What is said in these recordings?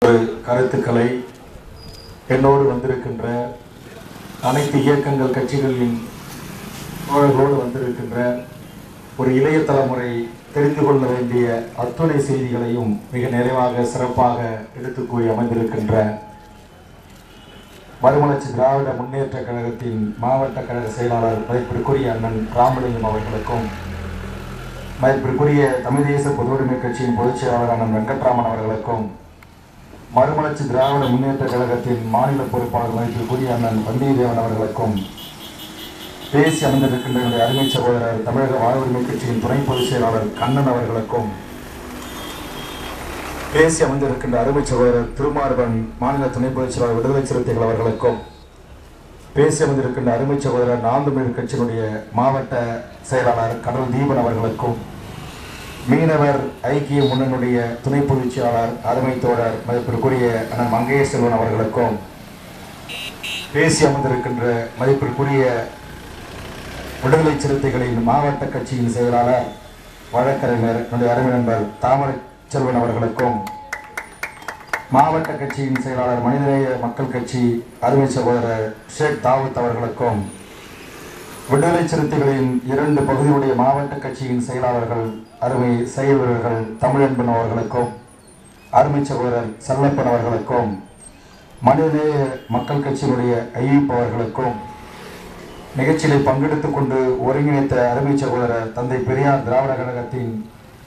ஒரு கருத்துக்களை என்னோடு வந்திருக்கின்ற அனைத்து இயக்கங்கள் கட்சிகளின் தோழர்களோடு வந்திருக்கின்ற ஒரு இளைய தலைமுறை தெரிந்து கொள்ள வேண்டிய அத்துணை செய்திகளையும் மிக நிறைவாக சிறப்பாக எடுத்து கூறி அமைந்திருக்கின்ற மறுமலர்ச்சி திராவிட முன்னேற்ற கழகத்தின் மாவட்ட கழக செயலாளர் மதிப்பிற்குரிய அண்ணன் ராமலிங்கம் அவர்களுக்கும், மதிப்பிற்குரிய தமிழ் தேச பொதுவுடைமை கட்சியின் பொதுச் செயலாளர் அண்ணன் வெங்கட்ராமன் அவர்களுக்கும், மறுமலர்ச்சி திராவிட முன்னேற்ற கழகத்தின் மாநில பொறுப்பாளர் மதிப்பிற்குரிய அண்ணன் வந்தியத்தேவன் அவர்களுக்கும், பேசி அமைந்திருக்கின்ற அருமை சகோதரர் தமிழக வாழ்வுரிமை கட்சியின் துணை பொதுச் செயலாளர் கண்ணன் அவர்களுக்கும், பேசி அமைந்திருக்கின்ற அருமை சகோதரர் திருமார்பன் மாநில துணை பொதுச் செயலாளர் விடுதலை சிறுத்தைகள் அவர்களுக்கும், பேசி அமைந்திருக்கின்ற அருமை சகோதரர் நாம் தமிழர் கட்சியினுடைய மாவட்ட செயலாளர் கடல் தீபன் அவர்களுக்கும், மீனவர் ஐக்கிய முன்னணியுடைய துணை பொதுச் செயலாளர் அருமை தோழர் மதிப்பிற்குரிய அண்ணன் மங்கையர் செல்வன் அவர்களுக்கும், பேசி அமர்ந்திருக்கின்ற மதிப்பிற்குரிய விடுதலை சிறுத்தைகளின் மாவட்ட கட்சியின் செயலாளர் வழக்கறிஞர் என்னுடைய அருமை நண்பர் தாமரை செல்வன் அவர்களுக்கும், மாவட்ட கட்சியின் செயலாளர் மனிதநேய மக்கள் கட்சி அருமை சகோதரர் ஷேக் தாவூத் அவர்களுக்கும், விடுதலை சிறுத்தைகளின் 2 பகுதியுடைய மாவட்ட கட்சியின் செயலாளர்கள் அருமை செயல் வீரர்கள் தமிழன்பன் அவர்களுக்கும், அருமை சகோதரர் செல்லப்பன் அவர்களுக்கும், மனிதநேய மக்கள் கட்சியினுடைய ஐயப் அவர்களுக்கும், நிகழ்ச்சியை பங்கெடுத்துக் கொண்டு ஒருங்கிணைத்த அருமை சகோதரர் தந்தை பெரியார் திராவிட கழகத்தின்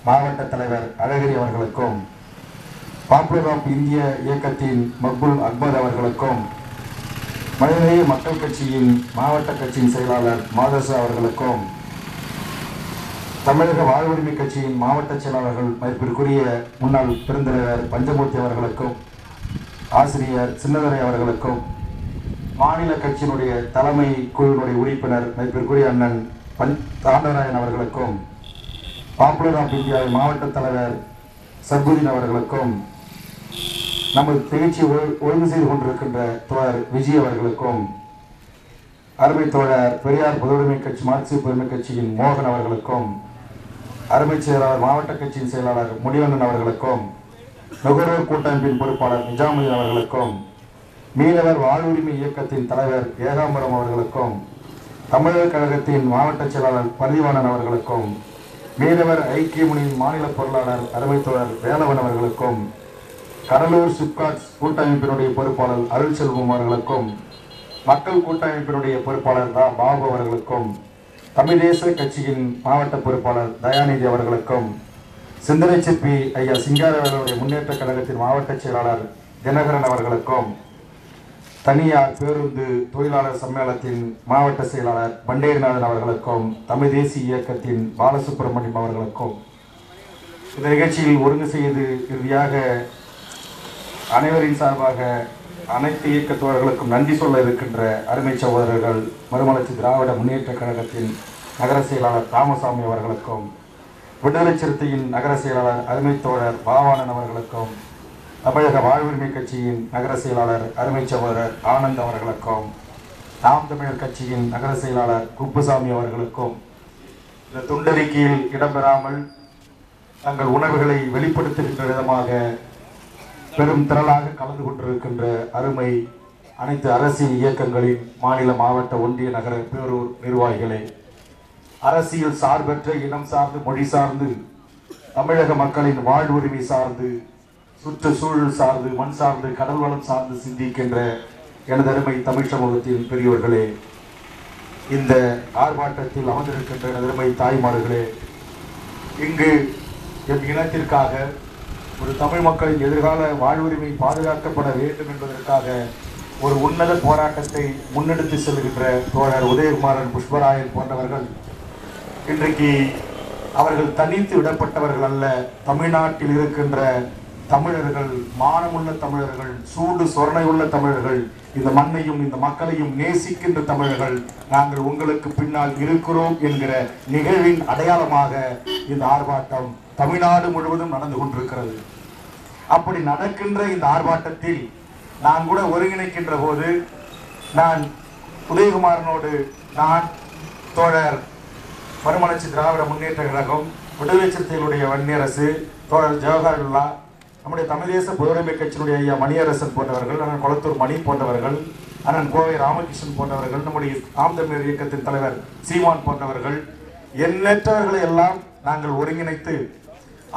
மாவட்ட தலைவர் அழகிரி அவர்களுக்கும், பாப்புலர் ஆஃப் இந்திய இயக்கத்தின் மக்புல் அக்பர் அவர்களுக்கும், மனிதநேய மக்கள் கட்சியின் மாவட்ட கட்சியின் செயலாளர் மாதசா அவர்களுக்கும், தமிழக வாழ்வுரிமை கட்சியின் மாவட்ட செயலாளர்கள் மதிப்பிற்குரிய முன்னாள் பெருந்தலைவர் பஞ்சமூர்த்தி அவர்களுக்கும், ஆசிரியர் சின்னதுரை அவர்களுக்கும், மாநில கட்சியினுடைய தலைமை குழுவினுடைய உறுப்பினர் மதிப்பிற்குரிய அண்ணன் தாண்டவராயன் அவர்களுக்கும், பாப்புலர் ஆஃப் இந்தியாவின் மாவட்ட தலைவர் சர்புதீன் அவர்களுக்கும், நமது நிகழ்ச்சி ஒழுங்கு செய்து கொண்டிருக்கின்ற தோழர் விஜய் அவர்களுக்கும், அருமை தோழர் பெரியார் பொதுவுடைமை கட்சி மார்க்சிஸ்ட் பொதுமை கட்சியின் மோகன் அவர்களுக்கும், அருமை செயலாளர் மாவட்ட கட்சியின் செயலாளர் முடிவண்ணன் அவர்களுக்கும், நுகர்வோர் கூட்டமைப்பின் பொறுப்பாளர் நிஜாமுதீன் அவர்களுக்கும், மீனவர் வாழ்வுரிமை இயக்கத்தின் தலைவர் ஏகாம்பரம் அவர்களுக்கும், தமிழக கழகத்தின் மாவட்ட செயலாளர் பரிதிவாணன் அவர்களுக்கும், மீனவர் ஐக்கிய முன்னணியின் மாநில பொருளாளர் அருமை தோழர் வேலவன் அவர்களுக்கும், கடலூர் சிப்காட் கூட்டமைப்பினுடைய பொறுப்பாளர் அருள் செல்வம் அவர்களுக்கும், மக்கள் கூட்டமைப்பினுடைய பொறுப்பாளர் பாபு அவர்களுக்கும், தமிழ் தேச கட்சியின் மாவட்ட பொறுப்பாளர் தயாநிதி அவர்களுக்கும், சிந்தனை சிற்பி ஐயா சிங்காரவேலனுடைய முன்னேற்ற கழகத்தின் மாவட்ட செயலாளர் தினகரன் அவர்களுக்கும், தனியார் பேருந்து தொழிலாளர் சம்மேளனத்தின் மாவட்ட செயலாளர் பண்டேரிநாதன் அவர்களுக்கும், தமிழ் தேசிய இயக்கத்தின் பாலசுப்ரமணியம் அவர்களுக்கும், இந்த நிகழ்ச்சியில் ஒருங்கு செய்து இறுதியாக அனைவரின் சார்பாக அனைத்து இயக்கத்தோழர்களுக்கும் நன்றி சொல்ல இருக்கின்ற அருமை சகோதரர்கள் மறுமலர்ச்சி திராவிட முன்னேற்ற கழகத்தின் நகர செயலாளர் ராமசாமி அவர்களுக்கும், விடுதலை சிறுத்தையின் நகர செயலாளர் அருமை தோழர் பாவானன் அவர்களுக்கும், தமிழக வாழ்வுரிமை கட்சியின் நகர செயலாளர் அருமை சகோதரர் ஆனந்த் அவர்களுக்கும், நாம் தமிழர் கட்சியின் நகர செயலாளர் குப்புசாமி அவர்களுக்கும், இந்த துண்டறிக்கையில் இடம்பெறாமல் தங்கள் உணர்வுகளை வெளிப்படுத்துகின்ற விதமாக பெரும் திரளாக கலந்து கொண்டிருக்கின்ற அருமை அனைத்து அரசியல் இயக்கங்களின் மாநில மாவட்ட ஒன்றிய நகர பேரூர் நிர்வாகிகளே, அரசியல் சார்பற்ற இனம் சார்ந்து மொழி சார்ந்து தமிழக மக்களின் வாழ்வுரிமை சார்ந்து சுற்றுச்சூழல் சார்ந்து மண் சார்ந்து கடல் வளம் சார்ந்து சிந்திக்கின்ற எனது அருமை தமிழ் சமூகத்தின் பெரியோர்களே, இந்த ஆர்ப்பாட்டத்தில் அமர்ந்திருக்கின்ற எனது அருமை தாய்மார்களே, இங்கு என் இனத்திற்காக ஒரு தமிழ் மக்களின் எதிர்கால வாழ்வுரிமை பாதுகாக்கப்பட வேண்டும் என்பதற்காக ஒரு உன்னத போராட்டத்தை முன்னெடுத்து செல்கின்ற தோழர் உதயகுமாரன் புஷ்பராயன் போன்றவர்கள் இன்றைக்கு அவர்கள் தனித்து விடப்பட்டவர்கள் அல்ல. தமிழ்நாட்டில் இருக்கின்ற தமிழர்கள், மானமுள்ள தமிழர்கள், சூடு சொரணையுள்ள தமிழர்கள், இந்த மண்ணையும் இந்த மக்களையும் நேசிக்கின்ற தமிழர்கள், நாங்கள் உங்களுக்கு பின்னால் இருக்கிறோம் என்கிற நிகழ்வின் அடையாளமாக இந்த ஆர்ப்பாட்டம் தமிழ்நாடு முழுவதும் நடந்து கொண்டிருக்கிறது. அப்படி நடக்கின்ற இந்த ஆர்ப்பாட்டத்தில் நான் கூட ஒருங்கிணைக்கின்ற போது நான் உதயகுமாரனோடு நான் தோழர் மறுமலர்ச்சி திராவிட முன்னேற்ற கழகம், விடுதலை சிறுத்தைகளுடைய வன்னியரசு, தோழர் ஜவஹர்லால், நம்முடைய தமிழ் தேச பொதுவுடைமை கட்சியினுடைய ஐயா மணியரசன் போன்றவர்கள், அண்ணன் கொளத்தூர் மணி போன்றவர்கள், அண்ணன் கோவை ராமகிருஷ்ணன் போன்றவர்கள், நம்முடைய நாம் தமிழர் இயக்கத்தின் தலைவர் சீமான் போன்றவர்கள், எண்ணற்றவர்களை எல்லாம் நாங்கள் ஒருங்கிணைத்து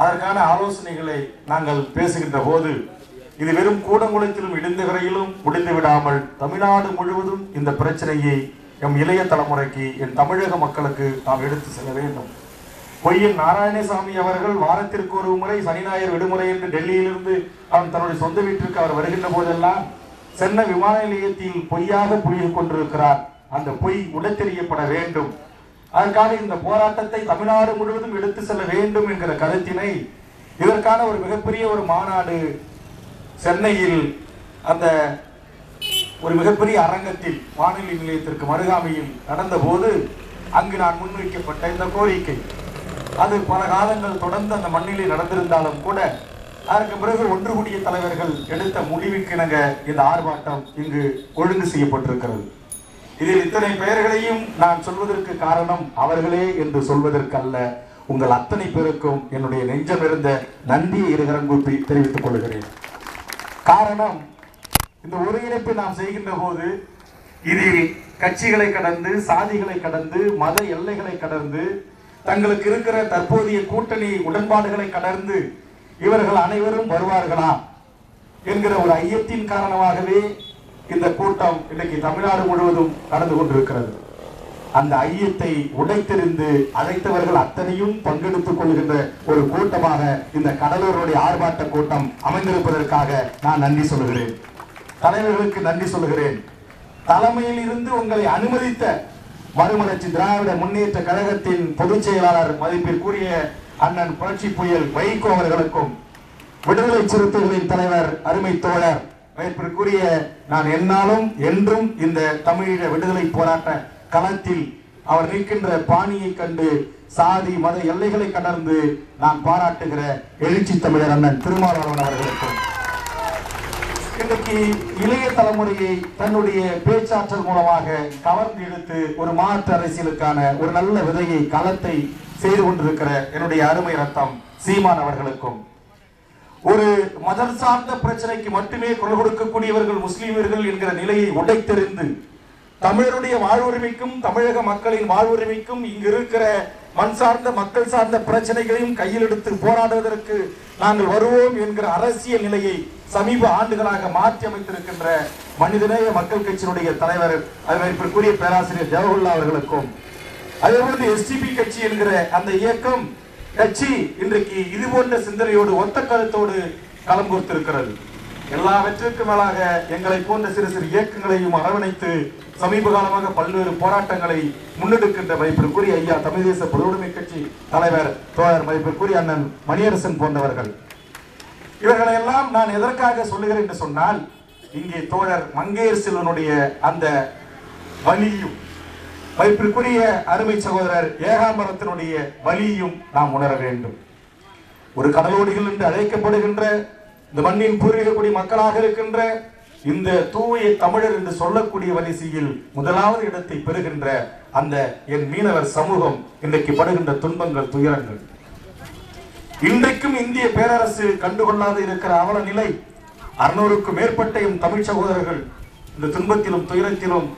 அதற்கான ஆலோசனைகளை நாங்கள் பேசுகின்ற போது இது வெறும் கூடங்குளத்திலும் இடிந்தகரையிலும் முடிந்து விடாமல் தமிழ்நாடு முழுவதும் இந்த பிரச்சனையை எம் இளைய தலைமுறைக்கு, என் தமிழக மக்களுக்கு நாம் எடுத்து செல்ல வேண்டும். பொய்யன் நாராயணசாமி அவர்கள் வாரத்திற்கு ஒரு முறை சனி ஞாயிறு விடுமுறை என்று டெல்லியிலிருந்து அவன் தன்னுடைய சொந்த வீட்டிற்கு அவர் வருகின்ற போதெல்லாம் சென்னை விமான நிலையத்தில் பொய்யாக புரிந்து கொண்டிருக்கிறார். அந்த பொய் உடைத்தெறியப்பட வேண்டும். அதற்காக இந்த போராட்டத்தை தமிழ்நாடு முழுவதும் எடுத்து செல்ல வேண்டும் என்கிற கருத்தினை, இதற்கான ஒரு மிகப்பெரிய ஒரு மாநாடு சென்னையில் அந்த ஒரு மிகப்பெரிய அரங்கத்தில் வானொலி நிலையத்திற்கு மருகாமையில் நடந்த போது அங்கு நான் முன்வைக்கப்பட்ட இந்த கோரிக்கை, அது பல காலங்கள் தொடர்ந்து அந்த மண்ணிலே நடந்திருந்தாலும் கூட அதற்கு பிறகு ஒன்று கூடிய தலைவர்கள் எடுத்த முடிவுக்கிணங்க இந்த ஆர்ப்பாட்டம் இங்கு ஒழுங்கு செய்யப்பட்டிருக்கிறது. இதில் இத்தனை பெயர்களையும் நான் சொல்வதற்கு காரணம் அவர்களே என்று சொல்வதற்கல்ல, உங்கள் அத்தனை பேருக்கும் என்னுடைய நெஞ்சம் இருந்த நன்றியை இருகரம் கூப்பி தெரிவித்துக் கொள்கிறேன். காரணம், இந்த ஒருங்கிணைப்பை நாம் செய்கின்ற போது இதில் கட்சிகளை கடந்து, சாதிகளை கடந்து, மத எல்லைகளை கடந்து, தங்களுக்கு இருக்கிற தற்போதைய கூட்டணி உடன்பாடுகளை கடந்து இவர்கள் அனைவரும் வருவார்களா என்கிற ஒரு ஐயத்தின் காரணமாகவே இந்த கூட்டம் இன்றைக்கு தமிழ்நாடு முழுவதும் நடந்து கொண்டிருக்கிறது. அந்த ஐயத்தை உடைத்தெறிந்து அழைத்தவர்கள் அத்தனையும் பங்கெடுத்துக் கொள்கின்ற ஒரு கூட்டமாக இந்த கடலூருடைய ஆர்ப்பாட்ட கூட்டம் அமைந்திருப்பதற்காக நான் நன்றி சொல்கிறேன். தலைவர்களுக்கு நன்றி சொல்கிறேன். தலைமையில் இருந்து உங்களை அனுமதித்த மறுமலர்ச்சி திராவிட முன்னேற்ற கழகத்தின் பொதுச் செயலாளர் மதிப்பிற்குரிய அண்ணன் புரட்சி புயல் வைகோ அவர்களுக்கும், விடுதலை சிறுத்தைகளின் தலைவர் அருமை தோழர் மதிப்பிற்குரிய நான் என்னாலும் என்றும் இந்த தமிழீழ விடுதலை போராட்ட களத்தில் அவர் நிற்கின்ற பாணியை கண்டு சாதி மத எல்லைகளை கடந்து நான் பாராட்டுகிற எழுச்சி தமிழர் அண்ணன் திருமாவளவன் அவர்களுக்கும், இன்றைக்கு இளைய தலைமுறையை தன்னுடைய பேச்சாற்றல் மூலமாக கவர்ந்து இழுத்து ஒரு மாற்று அரசியலுக்கான ஒரு நல்ல விதையை களத்தை செய்து கொண்டிருக்கிற என்னுடைய அருமை ரத்தம் சீமான் அவர்களுக்கும், ஒரு மதம் சார்ந்த பிரச்சனைக்கு மட்டுமே குரல் கொடுக்கக்கூடியவர்கள் முஸ்லீம்கள் என்கிற நிலையை உடைத்தெறிந்து தமிழருடைய வாழ்வுரிமைக்கும் தமிழக மக்களின் வாழ்வுரிமைக்கும் இங்கு இருக்கிற மண் சார்ந்த மக்கள் சார்ந்த பிரச்சனைகளையும் கையில் எடுத்து போராடுவதற்கு நாங்கள் வருவோம் என்கிற அரசியல் நிலையை சமீப ஆண்டுகளாக மாற்றி அமைத்திருக்கின்ற மனிதநேய மக்கள் கட்சியினுடைய தலைவர் அதற்குரிய பேராசிரியர் ஜவஹர்லால் அவர்களுக்கும், அதேபோன்று எஸ்டிபி கட்சி என்கிற அந்த இயக்கம் கட்சி இன்றைக்கு இது போன்ற சிந்தனையோடு ஒத்த கருத்தோடு களம் கொடுத்திருக்கிறது. எல்லாவற்றிற்கும் மேலாக எங்களை போன்ற சிறு சிறு இயக்கங்களையும் அரவணைத்து சமீப காலமாக பல்வேறு போராட்டங்களை முன்னெடுக்கின்ற மதிப்பிற்குரிய ஐயா தமிழ் தேச பொதுவுடைமை கட்சி தலைவர் தோழர் மதிப்பிற்குரிய அண்ணன் மணியரசன் போன்றவர்கள், இவர்களை எல்லாம் நான் எதற்காக சொல்லுகிறேன் என்று சொன்னால், இங்கே தோழர் மங்கையர் செல்வனுடைய அந்த வலியும் மதிப்பிற்குரிய அருமை சகோதரர் ஏகாம்பரத்தினுடைய வலியும் நாம் உணர வேண்டும். ஒரு கடலோடிகள் என்று அழைக்கப்படுகின்ற இந்த மண்ணின் பூர்வீக குடி மக்களாக இருக்கின்ற இந்த தூய தமிழர் என்று சொல்லக்கூடிய வரிசையில் முதலாவது இடத்தை பெறுகின்ற அந்த என் மீனவர் சமூகம் இன்றைக்கு படுகின்ற துன்பங்கள், துயரங்கள், இன்றைக்கும் இந்திய பேரரசு கண்டுகொள்ளாது இருக்கிற அவல நிலை, 600க்கும் மேற்பட்ட எம் தமிழ் சகோதரர்கள் இந்த துன்பத்திலும் துயரத்திலும்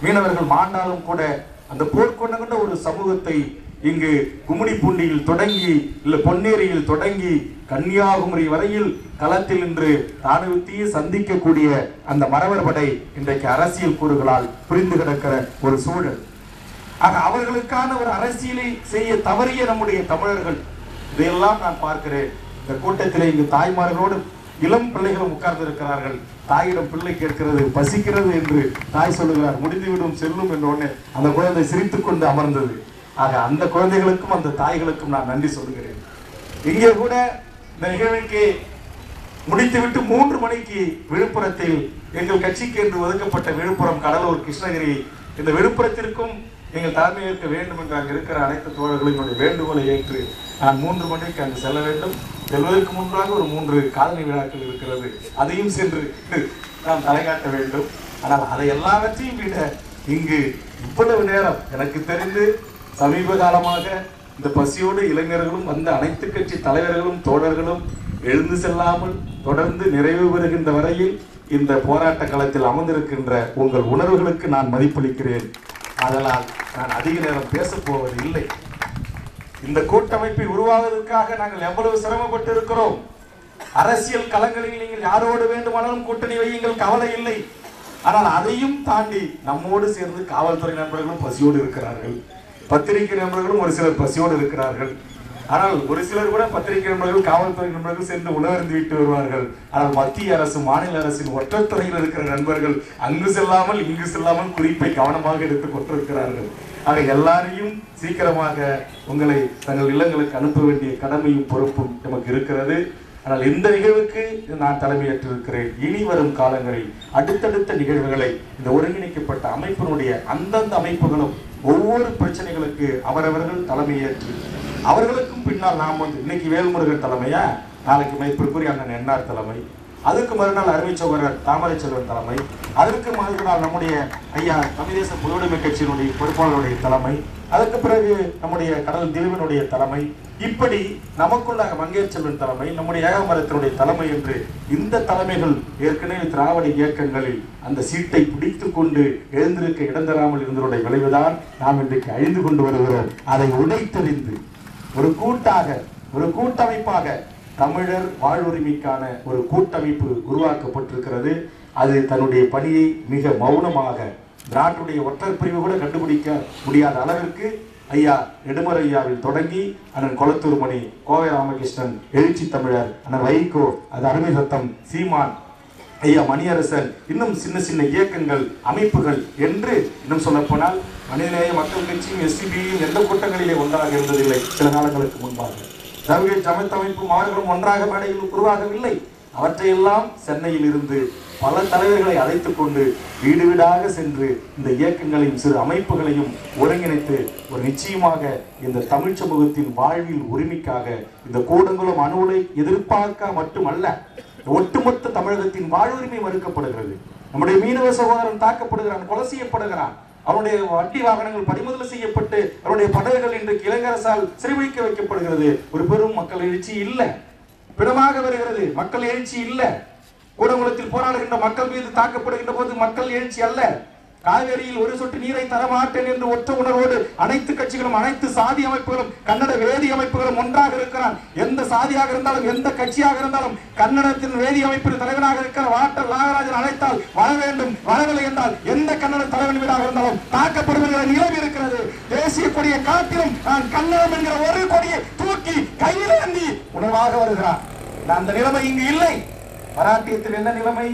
மீனவர்கள் மாண்டாலும் கூட அந்த போர்க்கொண்ட ஒரு சமூகத்தை இங்கு கும்மிடிப்பூண்டியில் தொடங்கி இல்ல பொன்னேரியில் தொடங்கி கன்னியாகுமரி வரையில் களத்தில் நின்று ராணுவத்தையே சந்திக்கக்கூடிய அந்த மறவர் படை இன்றைக்கு அரசியல் கூறுகளால் புரிந்து கிடக்கிற ஒரு சூழல். ஆக அவர்களுக்கான ஒரு அரசியலை செய்ய தவறிய நம்முடைய தமிழர்கள், இதையெல்லாம் நான் பார்க்கிறேன். இந்த கூட்டத்தில் இங்கு தாய்மார்களோடு இளம் பிள்ளைகளும் உட்கார்ந்து இருக்கிறார்கள். தாயிடம் பிள்ளை கேட்கிறது, பசிக்கிறது என்று தாய் சொல்லுகிறார். முடிந்துவிடும் செல்லும் என்ற உடனே அந்த குழந்தை சிரித்துக் கொண்டு அமர்ந்தது. ஆக அந்த குழந்தைகளுக்கும் அந்த தாய்களுக்கும் நான் நன்றி சொல்லுகிறேன். இங்கே கூட இந்த நிகழ்வுக்கு முடித்துவிட்டு 3 மணிக்கு விழுப்புரத்தில் எங்கள் கட்சிக்கு என்று ஒதுக்கப்பட்ட விழுப்புரம், கடலூர், கிருஷ்ணகிரி இந்த விழுப்புரத்திற்கும் நீங்கள் தலைமை ஏற்க வேண்டும் என்று அங்கு இருக்கிற அனைத்து தோழர்களினுடைய வேண்டுகோளை ஏற்று நான் 3 மணிக்கு அங்கு செல்ல வேண்டும். செல்வதற்கு முன்பாக ஒரு 3 காலனி விழாக்கள் இருக்கிறது, அதையும் சென்று நாம் தலைகாட்ட வேண்டும். ஆனால் அதை எல்லாவற்றையும் விட இங்கு இவ்வளவு நேரம் எனக்கு தெரிந்து சமீப காலமாக இந்த பசியோடு இளைஞர்களும் வந்த அனைத்து கட்சி தலைவர்களும் தோழர்களும் எழுந்து செல்லாமல் தொடர்ந்து நிறைவு பெறுகின்ற வரையில் இந்த போராட்ட களத்தில் அமர்ந்திருக்கின்ற உங்கள் உணர்வுகளுக்கு நான் மதிப்பளிக்கிறேன். அதனால் நான் அதிக நேரம் பேசப் போவது இல்லை. இந்த கூட்டமைப்பை உருவாவதற்காக நாங்கள் எவ்வளவு சிரமப்பட்டு இருக்கிறோம். அரசியல் களங்களில் நீங்கள் யாரோடு வேண்டுமானாலும் கூட்டணி வையுங்கள், கவலை இல்லை. ஆனால் அதையும் தாண்டி நம்மோடு சேர்ந்து காவல்துறை நண்பர்களும் பசியோடு இருக்கிறார்கள், பத்திரிகை நண்பர்களும் ஒரு சிலர் பசியோடு இருக்கிறார்கள். ஆனால் ஒரு சிலர் கூட பத்திரிகை நண்பர்கள் காவல்துறை நண்பர்கள் சேர்ந்து உணவருந்து விட்டு வருவார்கள். ஆனால் மத்திய அரசு மாநில அரசின் ஒற்றத்துறையில் இருக்கிற நண்பர்கள் அங்கு செல்லாமல் இங்கு செல்லாமல் குறிப்பை கவனமாக எடுத்துக் கொண்டிருக்கிறார்கள். ஆக எல்லாரையும் சீக்கிரமாக உங்களை தங்கள் இல்லங்களுக்கு அனுப்ப வேண்டிய கடமையும் பொறுப்பும் நமக்கு இருக்கிறது. ஆனால் இந்த நிகழ்வுக்கு நான் தலைமையேற்றிருக்கிறேன். இனி வரும் காலங்களில் அடுத்தடுத்த நிகழ்வுகளை இந்த ஒருங்கிணைக்கப்பட்ட அமைப்பினுடைய அந்தந்த அமைப்புகளும் ஒவ்வொரு பிரச்சனைகளுக்கு அவரவர்கள் தலைமையேற்று அவர்களுக்கும் பின்னால் நாம் இன்னைக்கு வேல்முருகன் தலைமையா, நாளைக்கு மதிப்பிற்குரிய அண்ணன் என்ஆர் தலைமை, அதுக்கு மறுநாள் அருமை சகோதரர் தாமரை செல்வன் தலைமை, அதற்கு மறுநாள் நம்முடைய ஐயா தமிழ் தேச பொதுவுடைமை கட்சியினுடைய பொறுப்பாளருடைய தலைமை, அதற்கு பிறகு நம்முடைய கடல் திலீபனுடைய தலைமை, இப்படி நமக்குள்ளாக மங்கையர் செல்வன் தலைமை, நம்முடைய ஏகாமரத்தினுடைய தலைமை என்று இந்த தலைமைகள் ஏற்கனவே திராவிட இயக்கங்களில் அந்த சீட்டை பிடித்துக் கொண்டு எழுந்திருக்க இடந்தராமல் இருந்தவருடைய விளைவுதான் நாம் இன்றைக்கு அழிந்து கொண்டு வருகிறோம். அதை உடைத்தெறிந்து ஒரு கூட்டாக ஒரு கூட்டமைப்பாக தமிழர் வாழ்வுரிமைக்கான ஒரு கூட்டமைப்பு உருவாக்கப்பட்டிருக்கிறது. அது தன்னுடைய பணியை மிக மௌனமாக நாட்டுடைய ஒற்றர் பிரிவு கூட கண்டுபிடிக்க முடியாத அளவிற்கு ஐயா நெடுமரையாவில் தொடங்கி அண்ணன் கொளத்தூர் மணி, கோவை ராமகிருஷ்ணன், எழுச்சி தமிழர், அண்ணன் வைகோ, அது அருமை சத்தம், சீமான், ஐயா மணியரசன், இன்னும் சின்ன சின்ன இயக்கங்கள் அமைப்புகள் என்று இன்னும் சொல்ல போனால் மனிதநேய மக்கள் கட்சியும் எஸ்டிபியும் எந்த கூட்டங்களிலே ஒன்றாக இருந்ததில்லை. சில காலங்களுக்கு முன்பாக திராவிட அமைப்பும் அவர்களும் ஒன்றாக மேடையில் உருவாகவில்லை. அவற்றையெல்லாம் சென்னையில் இருந்து பல தலைவர்களை அழைத்துக் கொண்டு வீடு வீடாக சென்று இந்த இயக்கங்களையும் சிறு அமைப்புகளையும் ஒருங்கிணைத்து ஒரு நிச்சயமாக இந்த தமிழ் சமூகத்தின் வாழ்வில் உரிமைக்காக இந்த கூடங்குளம் அணு உலை எதிர்பார்க்க மட்டுமல்ல, ஒட்டுமொத்த தமிழகத்தின் வாழ்வுரிமை மறுக்கப்படுகிறது. நம்முடைய மீனவ சகோதரன் தாக்கப்படுகிறான், கொலை செய்யப்படுகிறான், அவருடைய வண்டி வாகனங்கள் பறிமுதல் செய்யப்பட்டு அவருடைய படகுகள் இன்றைக்கு இளைஞரசால் சிறைவைக்க வைக்கப்படுகிறது. ஒரு பெரும் மக்கள் எழுச்சி இல்லை, பிணமாக வருகிறது, மக்கள் எழுச்சி இல்லை. கூடங்குளத்தில் போராடுகின்ற மக்கள் மீது தாக்கப்படுகின்ற போது மக்கள் எழுச்சி அல்ல. காவேரியில் ஒரு சொட்டு நீரை தரமாட்டேன் என்று ஒற்ற உணர்வோடு அனைத்து கட்சிகளும் அனைத்து சாதி அமைப்புகளும் கன்னட வேதி அமைப்புகளும் ஒன்றாக இருக்கிறான். எந்த சாதியாக இருந்தாலும் எந்த கட்சியாக இருந்தாலும் கன்னடத்தின் வேதி அமைப்பின் தலைவனாக இருக்கிற வாட்டர் நாகராஜன் அழைத்தால் வர வேண்டும், வரவில்லை என்றால் எந்த கன்னட தலைவன் வீடாக இருந்தாலும் தாக்கப்படுகிற நிலைமை இருக்கிறது. தேசிய கொடியை காட்டிலும் நான் கன்னடம் என்கிற ஒரு கொடியை தூக்கி கையில் ஏந்தி உணர்வாக வருகிறான். அந்த நிலைமை இங்கு இல்லை. மராட்டியத்தில் என்ன நிலைமை,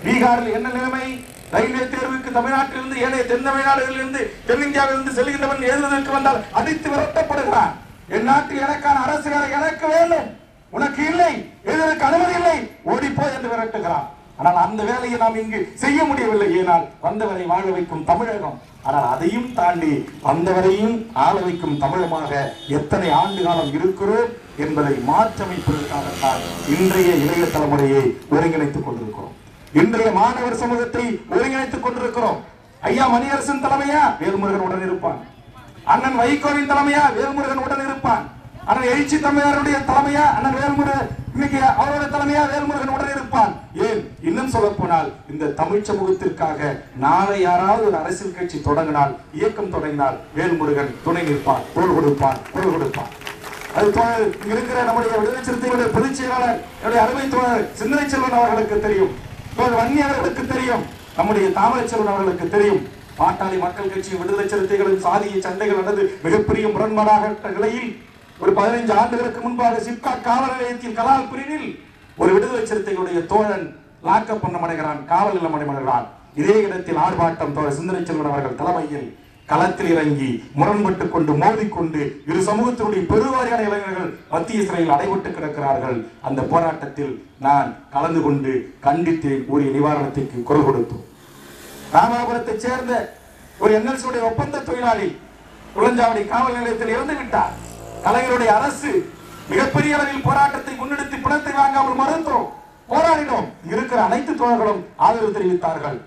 பீகாரில் என்ன நிலைமை, ரயில்வே தேர்வுக்கு தமிழ்நாட்டிலிருந்து ஏனைய தென் தமிழ்நாடுகளிலிருந்து தென்னிந்தியாவிலிருந்து செல்கின்றவன் எழுதுவதற்கு வந்தால் அடித்து விரட்டப்படுகிறான். என் நாட்டில் எனக்கான அரசு எனக்கு வேண்டும், உனக்கு இல்லை, எழுதுவதற்கு அனுமதி இல்லை, ஓடிப்போ என்று விரட்டுகிறான். ஆனால் அந்த வேலையை நாம் இங்கு செய்ய முடியவில்லை. ஏனால் வந்தவரை வாழ வைக்கும் தமிழகம். ஆனால் அதையும் தாண்டி வந்தவரையும் ஆள வைக்கும் தமிழமாக எத்தனை ஆண்டு காலம் இருக்கிறோம் என்பதை மாற்றமைப்பதற்காகத்தான் இன்றைய இளைய தலைமுறையை ஒருங்கிணைத்துக் கொண்டிருக்கிறோம். இன்றைய மாணவர் சமூகத்தை ஒருங்கிணைத்துக் கொண்டிருக்கிறோம். ஐயா மணியரசன் தலைமையா வேல்முருகன் உடன் இருப்பான், அண்ணன் வைகோவின் தலைமையா வேல்முருகன் உடன் இருப்பான், அண்ணன் எழுச்சி தமிழருடைய தலைமையா அண்ணன் வேல்முருகன் இன்னைக்கு அவரோட தலைமையா வேல்முருகன் உடன் இருப்பான். ஏன் இன்னும் சொல்ல போனால் இந்த தமிழ் சமூகத்திற்காக நாளை யாராவது ஒரு அரசியல் கட்சி தொடங்கினால், இயக்கம் தொடங்கினால் வேல்முருகன் துணை நிற்பான், தோள் கொடுப்பான், குரல் கொடுப்பான். அது இங்க இருக்கிற நம்முடைய விடுதலை சிறுத்தைகளுடைய பொதுச் செயலாளர் என்னுடைய அருமை தோழர் சிந்தனை செல்வன் அவர்களுக்கு தெரியும், வன்னி அவர்களுக்கு தெரியும், நம்முடைய தாமரை செல்வன் அவர்களுக்கு தெரியும். பாட்டாளி மக்கள் கட்சியின் விடுதலை சிறுத்தைகளின் சாதிய சண்டைகள் நடந்து மிகப்பெரிய முரண்பாடாக நிலையில் ஒரு 15 ஆண்டுகளுக்கு முன்பாக சிப்கா காவல் நிலையத்தில் கலால் பிரிவில் ஒரு விடுதலை சிறுத்தைகளுடைய தோழன் லாக்கப் பண்ணப்படுகிறான், காவல் நிலையம் அடைகிறான். இதே இடத்தில் ஆர்ப்பாட்டம் தோழர் சிந்தனை செல்வன் அவர்கள் தலைமையில் களத்தில் இறங்கி முரண்பட்டுக் கொண்டு மோதிக்கொண்டு இரு சமூகத்தினுடைய பெருவாரியான இளைஞர்கள் மத்திய சிறையில் அடைபட்டு கிடக்கிறார்கள். அந்த போராட்டத்தில் நான் கலந்து கொண்டு கண்டித்தேன், உரிய நிவாரணத்திற்கு குரல் கொடுத்தோம். ராமாபுரத்தை சேர்ந்த ஒரு என்எல்சி ஒப்பந்த தொழிலாளி குளஞ்சாவடி காவல் நிலையத்தில் இறந்து விட்டார். கலைஞருடைய அரசு மிகப்பெரிய அளவில் போராட்டத்தை முன்னெடுத்து பணத்தை வாங்காமல் மறுத்தோம், போராடினோம். இருக்கிற அனைத்து தோழர்களும் ஆதரவு தெரிவித்தார்கள்.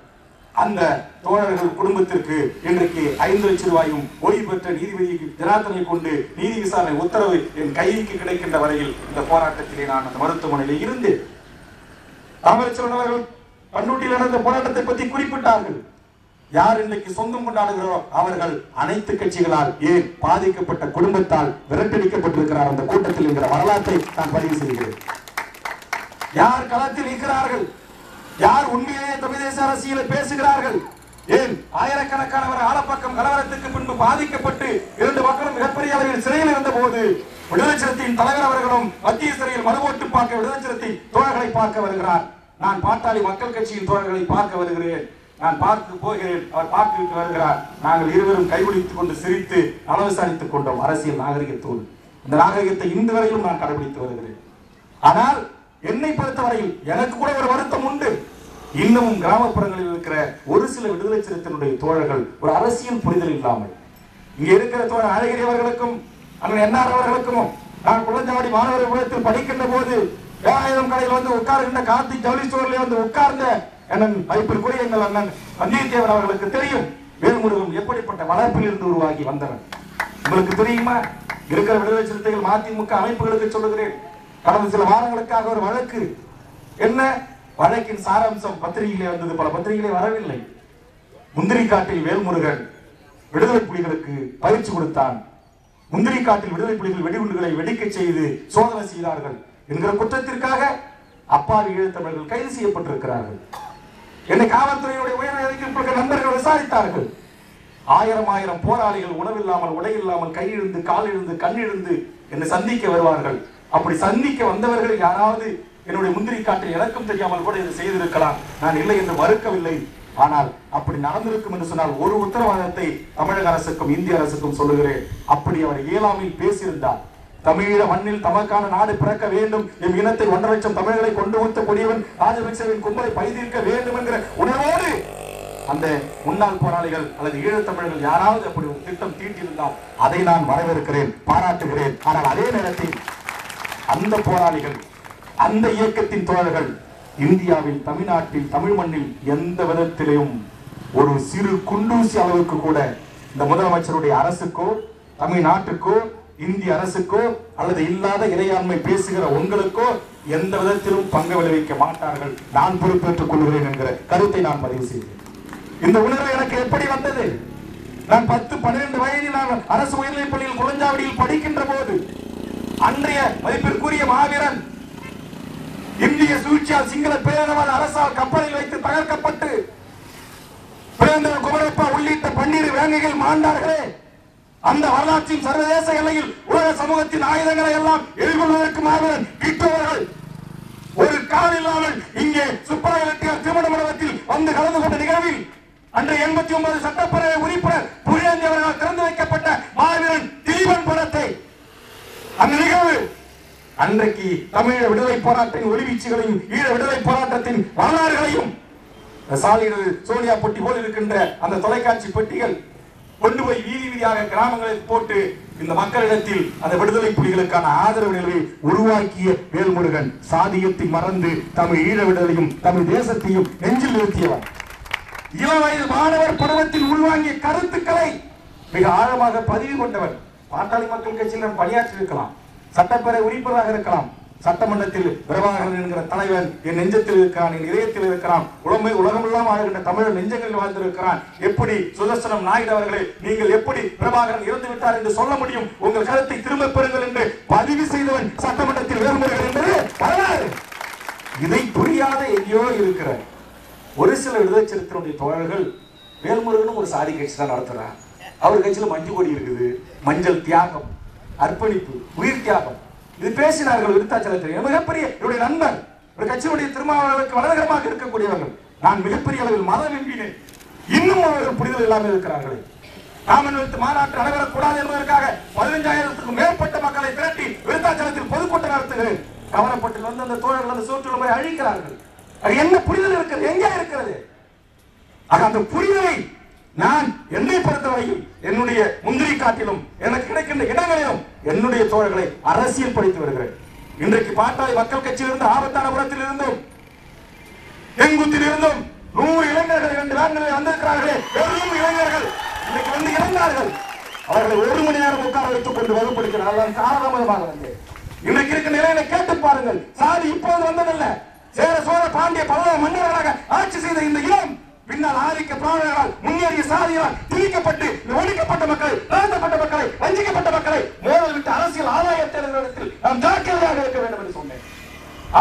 அந்த தோழர்கள் குடும்பத்திற்கு இன்றைக்கு 5 லட்சம் ரூபாயும் ஓய்வு பெற்ற நீதிபதி ஜனார்தனை கொண்டு நீதி விசாரணை உத்தரவு என் கைக்கு கிடைக்கின்ற வரையில் இந்த போராட்டத்திலே நான் அந்த மருத்துவமனையில் இருந்து தாமரைச்செல்வன் அவர்கள் பண்ருட்டியில் நடந்த போராட்டத்தை பற்றி குறிப்பிட்டார்கள். யார் இன்றைக்கு சொந்தம் கொண்டாடுகிறோம் அவர்கள் அனைத்து கட்சிகளால் ஏன் பாதிக்கப்பட்ட குடும்பத்தால் விரட்டடிக்கப்பட்டிருக்கிறார் அந்த கூட்டத்தில் என்கிற வரலாற்றை நான் பதிவு செய்கிறேன். யார் களத்தில் இருக்கிறார்கள், யார் உண்மையிலேயே தமிழ் தேச அரசியலை பேசுகிறார்கள், ஏன் ஆயிரக்கணக்கானவர் ஆலப்பக்கம் கலவரத்துக்கு பின்பு பாதிக்கப்பட்டு 2 மக்களும் மிகப்பெரிய அளவில் சிறையில் இருந்த போது விடுதலை சிறுத்தையின் தலைவர் அவர்களும் மத்திய சிறையில் மறுபோட்டு பார்க்க விடுதலை சிறுத்தை தோழர்களை பார்க்க வருகிறார். நான் பாட்டாளி மக்கள் கட்சியின் தோழர்களை பார்க்க வருகிறேன். நான் பார்த்து போகிறேன், அவர் பார்த்துவிட்டு வருகிறார். நாங்கள் இருவரும் கைபிடித்துக் கொண்டு சிரித்து நலவிசாரித்துக் கொண்டோம் அரசியல் நாகரிகத்தோடு. இந்த நாகரிகத்தை இன்று வரையிலும் நான் கடைபிடித்து வருகிறேன். ஆனால் என்னை பொறுத்தவரையில் எனக்கு கூட ஒரு வருத்தம் உண்டு. இன்னமும் கிராமப்புறங்களில் இருக்கிற ஒரு சில விடுதலை சிறுத்தையினுடைய தோழர்கள் ஒரு அரசியல் புரிதல் இல்லாமல் இங்க இருக்கிற தோழர் அழகிரி அவர்களுக்கும் அண்ணன் என்ஆர் அவர்களுக்கும் நான் குளஞ்சாவடி மாணவர் விடத்தில் படிக்கின்ற போது வேலாயுதம் கடையில் வந்து உட்கார்கின்ற கார்த்திக் ஜவுளி ஸ்டோர்ல வந்து உட்கார்ந்த அண்ணன் வைப்பிற்குரிய எங்கள் அண்ணன் வந்தியத்தேவன் அவர்களுக்கு தெரியும் வேல்முருகன் எப்படிப்பட்ட வளர்ப்பில் இருந்து உருவாகி வந்தவன். உங்களுக்கு தெரியுமா? இருக்கிற விடுதலை சிறுத்தைகள் மதிமுக அமைப்புகளுக்கு சொல்லுகிறேன், கடந்த சில வாரங்களுக்காக ஒரு வழக்கு, என்ன வழக்கின் சாராம்சம் பத்திரிகையிலே வந்தது, பல பத்திரிகையிலே வரவில்லை. முந்திரிக்காட்டில் வேல்முருகன் விடுதலை புலிகளுக்கு பயிற்சி கொடுத்தான், முந்திரிக்காட்டில் விடுதலை புலிகள் வெடிகுண்டுகளை வெடிக்க செய்து சோதனை செய்தார்கள் என்கிற குற்றத்திற்காக அப்பாவி ஈழத்தமிழர்கள் கைது செய்யப்பட்டிருக்கிறார்கள். என்னை காவல்துறையுடைய உயர் நண்பர்கள் விசாரித்தார்கள். 1000 போராளிகள் உணவில்லாமல் உடை இல்லாமல் கையிழந்து காலிழந்து கண்ணிழந்து என்னை சந்திக்க வருவார்கள். அப்படி சந்திக்க வந்தவர்கள் யாராவது என்னுடைய முந்திரி காட்டில் எனக்கும் தெரியாமல் கூட இதை செய்திருக்கலாம். நான் இல்லை என்று மறுக்கவில்லை. ஆனால் அப்படி நடந்திருக்கும் என்று சொன்னால் ஒரு உத்தரவாதத்தை தமிழக அரசுக்கும் இந்திய அரசுக்கும் சொல்லுகிறேன். அப்படி அவர் இயலாமையில் பேசியிருந்தார், தமிழீழ மண்ணில் தமக்கான நாடு பிறக்க வேண்டும், எம் இனத்தை 1.5 லட்சம் தமிழர்களை கொண்டு ஊத்தக்கூடியவன் ராஜபக்சேவின் கும்பலை பைதீர்க்க வேண்டும் என்கிற உணர்வோடு அந்த முன்னாள் போராளிகள் அல்லது ஈழத்தமிழர்கள் யாராவது அப்படி ஒரு திட்டம் தீட்டியிருந்தால் அதை நான் வரவேற்கிறேன், பாராட்டுகிறேன். ஆனால் அதே நேரத்தில் அந்த போராளிகள், அந்த இயக்கத்தின் தோழர்கள் இந்தியாவில் தமிழ்நாட்டில் தமிழ் மண்ணில் எந்த விதத்திலும் ஒரு சிறு குண்டூசி அளவுக்கு கூட இந்த முதலமைச்சருடைய அரசுக்கோ தமிழ்நாட்டுக்கோ இந்திய அரசுக்கோ அல்லது இல்லாத இறையாண்மை பேசுகிற உங்களுக்கோ எந்த விதத்திலும் பங்கு விளைவிக்க மாட்டார்கள். நான் பொறுப்பேற்றுக் கொள்கிறேன் என்கிற கருத்தை நான் பதிவு செய்தேன். இந்த உணர்வு எனக்கு எப்படி வந்தது? நான் 10-12 வயதில் நான் அரசு உயர்நிலைப் பள்ளியில் குளஞ்சாவடியில் படிக்கின்ற போது அன்றைய மதிப்பிற்குரிய மாவீரன் இந்திய சூழ்ச்சியால் சிங்கள பேரவாத அரசால் கப்பலில் வைத்து தகர்க்கப்பட்டு பிரேந்திர குமரப்பா உள்ளிட்ட 12 வேங்கைகள் மாண்டார்களே, அந்த வரலாற்றின் சர்வதேச எல்லையில் உலக சமூகத்தின் ஆயுதங்களை எல்லாம் எதிர்கொள்வதற்கு மாவீரன் கிட்டவர்கள் ஒரு கால் இல்லாமல் இங்கே சுப்பராயர் திருமண மண்டபத்தில் வந்து கலந்து கொண்ட நிகழ்வில் அன்று 89 சட்டப்பேரவை உறுப்பினர் புரியாந்தி அவர்களால் திறந்து வைக்கப்பட்ட மாவீரன் திலீபன் படத்தை, அந்த நிகழ்வு அன்றைக்கு தமிழக விடுதலை போராட்டத்தின் ஒளிவீச்சுகளையும் ஈழ விடுதலை போராட்டத்தின் வரலாறுகளையும் சோனியா பொட்டி போல் இருக்கின்ற அந்த தொலைக்காட்சி பெட்டிகள் கொண்டு போய் வீதி வீதியாக கிராமங்களில் போட்டு இந்த மக்களிடத்தில் அந்த விடுதலை புலிகளுக்கான ஆதரவு நிலையை உருவாக்கிய வேல்முருகன் சாதியத்தை மறந்து தமிழ் ஈழ விடுதலையும் தமிழ் தேசத்தையும் நெஞ்சில் நிறுத்தியவர். இளம் வயது மாணவர் பருவத்தில் உள்வாங்கிய கருத்துக்களை மிக ஆழமாக பதிவு கொண்டவர். பாட்டாளி மக்கள் கட்சியில் பணியாற்றி இருக்கலாம், சட்டப்பேரவை உறுப்பினராக இருக்கலாம், சட்டமன்றத்தில் பிரபாகரன் என்கிற தலைவன் என் நெஞ்சத்தில் இருக்கிறான், என் இதயத்தில் இருக்கிறான், உலகமெல்லாம் ஆளுகின்ற தமிழர் நெஞ்சங்களில் வாழ்ந்திருக்கிறான். எப்படி சுதர்சனம் நாயுடு அவர்களே, நீங்கள் எப்படி பிரபாகரன் இறந்து விட்டார் என்று சொல்ல முடியும்? உங்கள் கருத்தை திரும்ப பெறுங்கள் என்று பதிவு செய்தவன் சட்டமன்றத்தில் வேறுமுறைகள் என்பது வரலாறு. இதை புரியாத எங்கேயோ இருக்கிற ஒரு சில விடுதலை சிறுத்தைகளுடைய தோழர்கள் வேல்முருகனும் ஒரு சாதி கட்சி தான் நடத்துறார், அவர் கட்சியில் மஞ்சள் கொடி இருக்குது, மஞ்சள் தியாகம், அர்ப்பணிப்பு, உயிர் தியாகம், இது பேசினார்கள். விருத்தாச்சலத்தில் மிகப்பெரிய என்னுடைய நண்பர், ஒரு கட்சியுடைய திருமாவளவுக்கு வலதுகரமாக இருக்கக்கூடியவர்கள். நான் மிகப்பெரிய அளவில் மதம் நம்பினேன். இன்னும் அவர்கள் புரிதல் இல்லாமல் இருக்கிறார்களே. காமன்வெல்த் மாநாட்டு நடைபெறக்கூடாது என்பதற்காக 15,000க்கும் மேற்பட்ட மக்களை திரட்டி விருத்தாச்சலத்தில் பொதுக்கூட்டம் நடத்துகிறேன். கவனப்பட்டு வந்து அந்த தோழர்கள் அந்த சோற்றுள்ள போய் அழிக்கிறார்கள். அது என்ன புரிதல் இருக்கிறது? எங்கே இருக்கிறது? அந்த புரிதலை நான் என்னை பொறுத்தவரையில் என்னுடைய முந்திரி காட்டிலும் எனக்கு கிடைக்கின்ற இடங்களிலும் என்னுடைய தோழர்களை அரசியல் படித்து வருகிறேன். இன்றைக்கு பாட்டாளி மக்கள் கட்சியிலிருந்து ஆபத்தான புறத்தில் இருந்தும் எங்குத்தில் இருந்தும் 100 இளைஞர்கள் 2 வேன்களில் வந்திருக்கிறார்களே வெறும் இளைஞர்கள் இன்னைக்கு வந்து இறந்தார்கள். அவர்களை 1 மணி நேரம் உட்கார வைத்துக் கொண்டு வகுப்படுகிறார்கள். காலதாமதமாக வந்து இன்னைக்கு இருக்க நிலையில கேட்டு பாருங்கள். சாதி இப்போது வந்ததல்ல. சேர சோழ பாண்டிய பல்லவ மன்னர்களாக ஆட்சி செய்த இந்த இனம் பின்னால் ஆதிக்க பிராமணர்களால் முன்னேறிய சாதிகளால் திணிக்கப்பட்டு ஒடுக்கப்பட்ட மக்களை, தாழ்த்தப்பட்ட மக்களை, வஞ்சிக்கப்பட்ட மக்களை மோதல் விட்டு அரசியல் ஆதாயத்தினரிடத்தில் நாம் ஜாக்கிரதையாக இருக்க வேண்டும் என்று சொன்னேன்.